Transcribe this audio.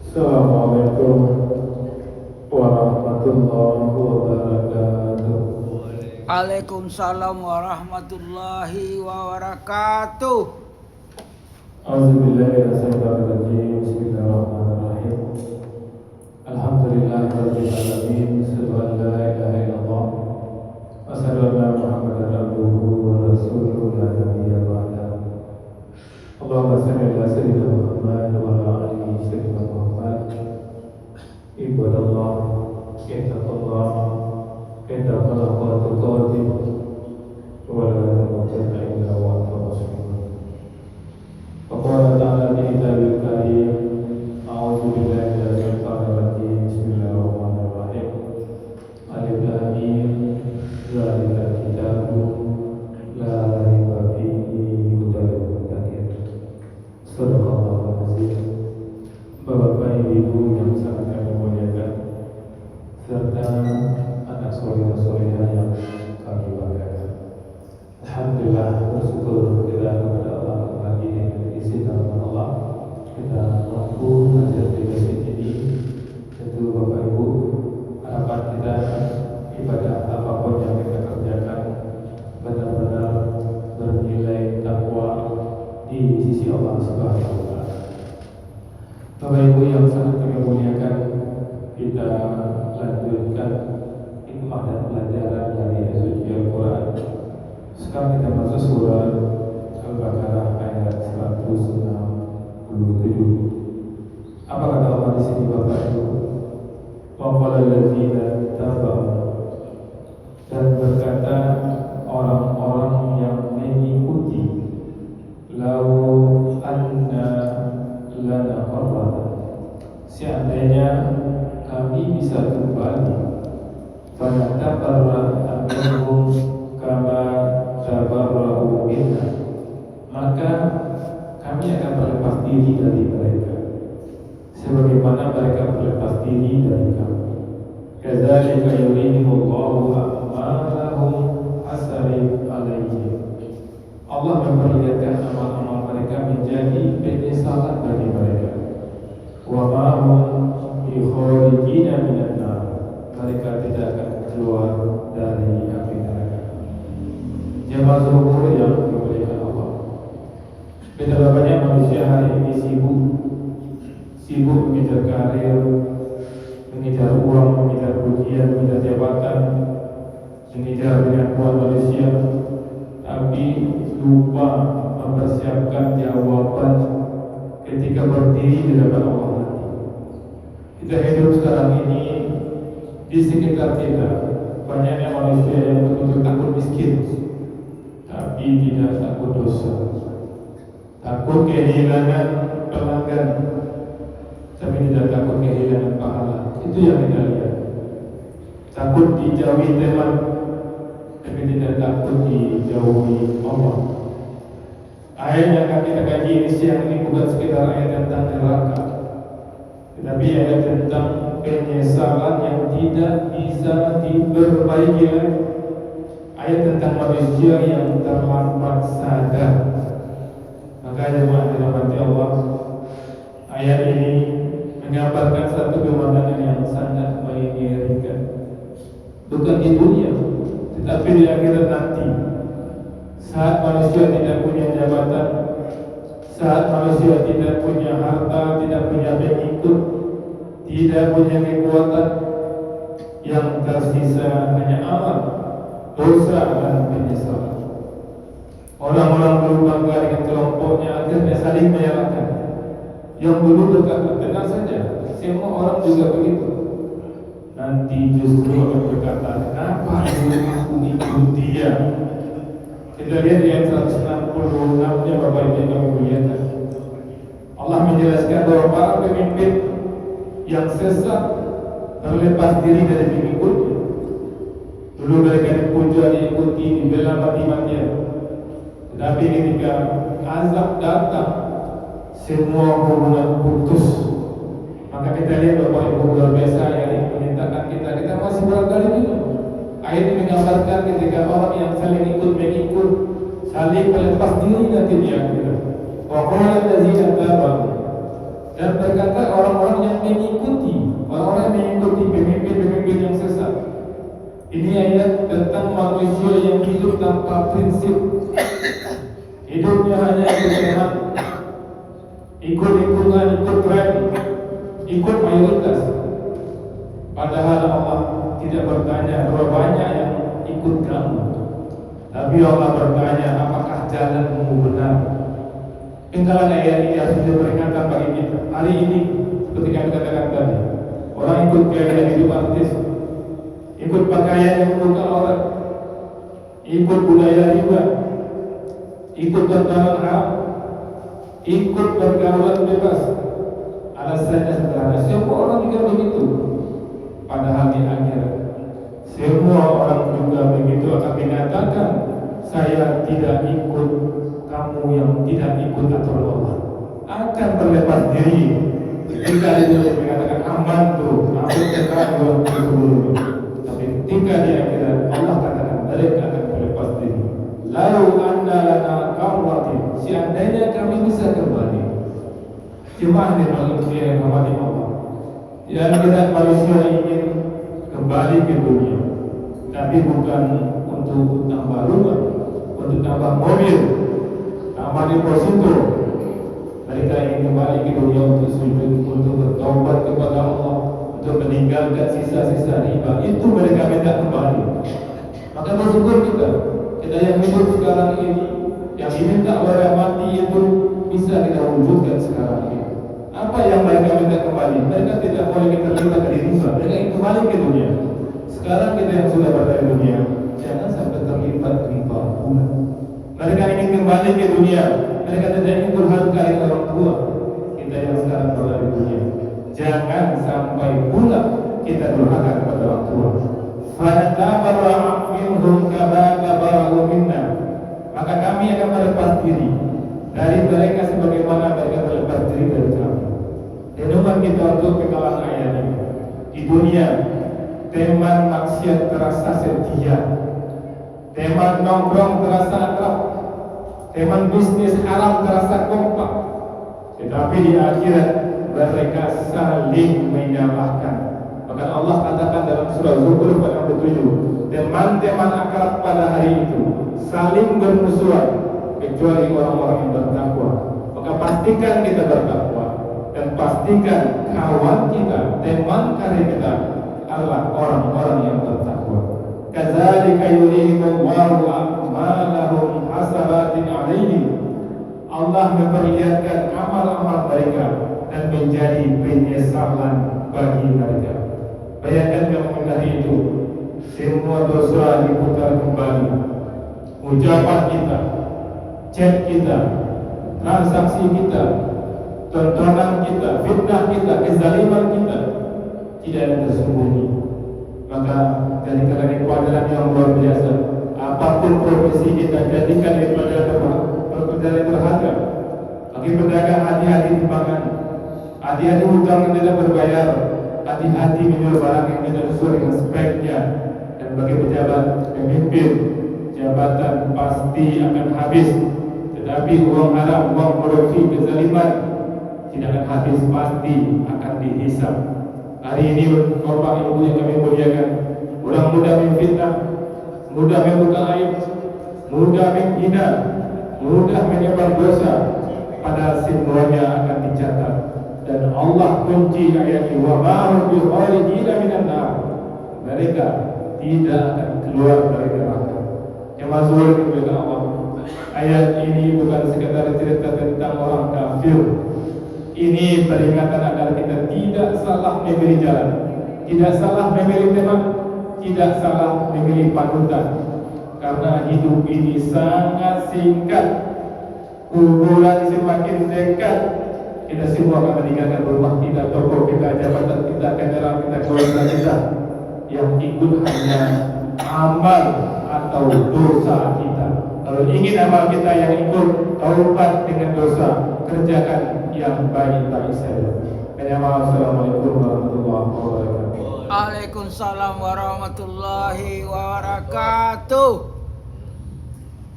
Assalamualaikum warahmatullahi wabarakatuh. Waalaikumsalam warahmatullahi wabarakatuh. A'udzubillahi minasyaitonir rajim. Bismillahirrahmanirrahim. Alhamdulillahirabbil alamin. Asyhadu an la ilaha illallah wa asyhadu anna Muhammadan abduhu wa rasuluhu la nabiyya ba'dahu. Allahumma shalli ala sayyidina Muhammad wa ala ali sayyidina Muhammad. Ibadallah, ittaqullah, ittaqullah tuqatih wa la tamutunna illa wa antum muslimun. Faqala ta'ala fi kitabil karim, a'udzu billahi minasyaitonir rajim. Bismillahirrahmanirrahim. Alif lam mim, zalikal kitabu la raiba fihi hudal lil muttaqin. Shadaqallahu azim. Bapak Ibu yang sangat kami muliakan, serta anak soleh-solehah yang kami banggakan. Alhamdulillah, bersyukur kita kepada Allah lagi dengan izin Allah kita mampu hadir di masjid ini. Tentu Bapak Ibu, harapan kita ibadah apapun yang kita kerjakan benar-benar bernilai takwa di sisi Allah Subhanahu wa Ta'ala. Bapak Ibu yang sangat kami muliakan, kita lanjutkan hikmah dan pelajaran dari suci Al-Quran. Sekarang kita masuk surah Al-Baqarah ayat 167. Apa kata Allah di sini Bapak Ibu? Wa qala allazina taba'u, dan berkata orang-orang yang mengikuti, lau anna lana qarratan, seandainya kami bisa kembali, fanatabarra minhum kama tabarra'u minna, maka kami akan berlepas diri dari mereka sebagaimana mereka berlepas diri dari kami. Kadzalika yurihimullahu a'malahum hasarin alaihim, Allah memperlihatkan amal-amal mereka menjadi penyesalan bagi mereka. Wa ma hum bikharijina minan nar, mereka tidak akan keluar dari api neraka. Jemaah seluruh yang dimuliakan Allah, betapa banyak manusia hari ini sibuk mengejar karir, mengejar uang, mengejar pujian, mengejar jabatan, mengejar pengakuan manusia, tapi lupa mempersiapkan jawaban ketika berdiri di hadapan Allah nanti. Kita hidup sekarang ini, di sekitar kita banyaknya manusia yang betul-betul takut miskin, tapi tidak takut dosa, takut kehilangan pelanggan, tapi tidak takut kehilangan pahala. Itu yang kita lihat. Takut dijauhi teman, tapi tidak takut dijauhi Allah. Ayat yang akan kita kaji ini siang ini bukan sekedar ayat tentang neraka, tetapi ayat tentang penyesalan yang tidak bisa diperbaiki lagi. Ayat tentang manusia yang terlambat sadar. Maka jemaah dirahmati Allah, ayat ini menggambarkan satu pemandangan yang sangat mengerikan, bukan di dunia tetapi di akhirat nanti. Saat manusia tidak punya jabatan, saat manusia tidak punya harta, tidak punya pengikut, tidak punya kekuatan, yang tersisa hanya amal, dosa dan penyesalan. Orang-orang dulu bangga dengan kelompoknya, akhirnya saling menyalahkan. Yang dulu berkata, tenang saja, semua orang juga begitu. Nanti justru akan berkata, kenapa aku ikut dia? Kita lihat di ayat 166-nya Bapak Ibu yang kami muliakan. Allah menjelaskan bahwa para pemimpin yang sesat terlepas diri dari pengikutnya. Dulu mereka dipuja, diikuti, dibela mati-matian. Tetapi ketika azab datang, semua hubungan putus. Maka kita lihat Bapak Ibu luar biasa yang menyatakan kita masih barangkali juga. Ayat ini menggambarkan ketika orang yang saling ikut mengikut, saling melepas diri nanti di akhirat. Wa qala allazina tabu, dan berkata orang-orang yang tanpa prinsip. Hidupnya hanya ikut sehat, ikut lingkungan, ikut tren, ikut mayoritas. Padahal Allah tidak bertanya berapa banyak yang ikut kamu, tapi Allah bertanya apakah jalanmu benar. Tinggalan ayat ini harus menjadi peringatan bagi kita. Hari ini seperti yang katakan tadi, orang ikut gaya hidup artis, ikut pakaian yang melukai orang, ikut budaya riba, ikut tontonan haram, ikut pergaulan bebas. Alasannya sederhana, semua orang juga begitu. Padahal di akhirat semua orang juga begitu akan menyatakan, saya tidak ikut kamu yang tidak ikut aturan Allah. Akan berlepas diri. Ketika dia mengatakan aman tuh, aku kekal sebelumnya. Tapi ketika di akhirat Allah katakan mereka akan berlepas diri. Lalu anda lana karwatin, seandainya kami bisa kembali. Jemaah di manusia yang hormati Allah. Yang tidak manusia ingin kembali ke dunia, tapi bukan untuk tambah rumah, untuk tambah mobil, tambah deposito. Mereka ingin kembali ke dunia untuk sujud, untuk bertaubat kepada Allah, untuk meninggalkan sisa-sisa riba. Itu mereka minta kembali. Maka bersyukur kita yang hidup sekarang ini, yang diminta oleh mati itu bisa kita wujudkan sekarang ini. Apa yang mereka minta kembali? Mereka tidak boleh kita terlibat di riba. Mereka ingin kembali ke dunia. Sekarang kita yang sudah berada di dunia, jangan sampai terlibat riba pula. Mereka ingin kembali ke dunia. Mereka tidak ingin durhaka dengan orang tua. Kita yang sekarang berada di dunia, jangan sampai pula kita durhaka kepada orang tua. Fatabarra'a minhum kama tabarra'u minna. Maka kami akan berlepas diri dari mereka sebagaimana mereka berlepas diri dari kami. Renungan kita untuk kekalan ayat ini. Di dunia, teman maksiat terasa setia, teman nongkrong terasa akrab, teman bisnis haram terasa kompak. Tetapi di akhirat mereka saling menyalahkan. Maka Allah katakan dalam surah Zukhruf ayat 7, teman-teman akrab pada hari itu saling bermusuhan kecuali orang-orang yang bertakwa. Maka pastikan kita bertakwa dan pastikan kawan kita, teman karib kita adalah orang-orang yang bertakwa. Kadzalika yurihimullahu a'malahum hasaratin 'alaihim. Allah memperlihatkan amal-amal mereka dan menjadi penyesalan bagi mereka. Bayangkan kamu hari itu, semua dosa diputar kembali. Ucapan kita, chat kita, transaksi kita, tontonan kita, fitnah kita, kezaliman kita, tidak ada tersembunyi. Maka jadikan ini pelajaran yang luar biasa. Apapun profesi kita, jadikan ini pelajaran berharga. Bagi pedagang, hati-hati timbangan, hati-hati hutang yang tidak berbayar, hati-hati menjual barang yang tidak sesuai dengan speknya. Dan bagi pejabat, pemimpin, jabatan pasti akan habis. Tetapi uang haram, uang korupsi, kezaliman tidak akan habis, pasti akan dihisap. Hari ini Bapak Ibu yang kami muliakan, orang mudah memfitnah, mudah membuka aib, mudah menghina, mudah menyebar dosa, padahal semuanya akan dicatat. Dan Allah kunci ayat ini, wa ma'hum bikharijina minan nar. Mereka tidak akan keluar dari neraka. Yang mazhur kepada Allah. Ayat ini bukan sekadar cerita tentang orang kafir. Ini peringatan agar kita tidak salah memilih jalan, tidak salah memilih teman, tidak salah memilih panutan. Karena hidup ini sangat singkat, kuburan semakin dekat. Kita semua akan meninggalkan rumah kita, toko kita, jabatan kita, kendaraan kita, keluarga kita. Yang ikut hanya amal atau dosa kita. Kalau ingin amal kita yang ikut, taubat dengan dosa, kerjakan yang baik-baik saja. Assalamualaikum warahmatullahi wabarakatuh. Waalaikumsalam warahmatullahi wabarakatuh.